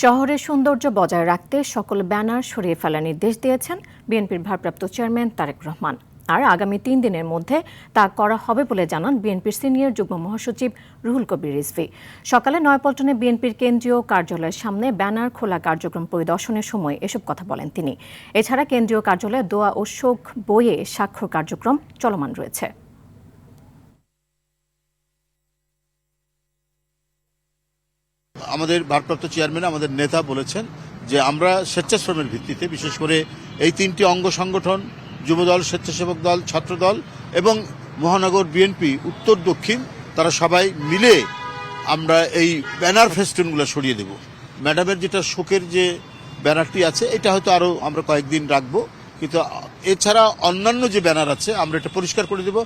শহরের সৌন্দর্য বজায় রাখতে সকল ব্যানার সরিয়ে ফেলার নির্দেশ দিয়েছেন বিএনপির ভারপ্রাপ্ত চেয়ারম্যান তারেক রহমান। আর আগামী 3 দিনের মধ্যে তা করা হবে বলে জানান বিএনপির সিনিয়র যুগ্ম মহাসচিব রুহুল কবির রিজভী। সকালে নয়াপল্টনে বিএনপির কেন্দ্রীয় কার্যালয়ের সামনে ব্যানার খোলা কার্যক্রম পরিদর্শনের সময় এসব কথা বলেন তিনি। এছাড়া কেন্দ্রীয় কার্যালয়ে দোয়া ও শোক বইয়ে স্বাক্ষর কার্যক্রম চলমান রয়েছে। আমাদের ভারপ্রাপ্ত চেয়ারম্যান আমাদের নেতা বলেছেন যে আমরা স্বেচ্ছাশ্রমের ভিত্তিতে বিশেষ করে এই 3টি অঙ্গ সংগঠন যুবদল, স্বেচ্ছাসেবক দল, ছাত্রদল এবং মহানগর বিএনপি উত্তর দক্ষিণ তারা সবাই মিলে আমরা এই ব্যানার ফেস্টুনগুলো সরিয়ে দেব। ম্যাডামের যেটা শোকের যে ব্যানারটি আছে এটা হয়তো আরও আমরা কয়েকদিন রাখবো, কিন্তু এছাড়া অন্যান্য যে ব্যানার আছে আমরা এটা পরিষ্কার করে দেব।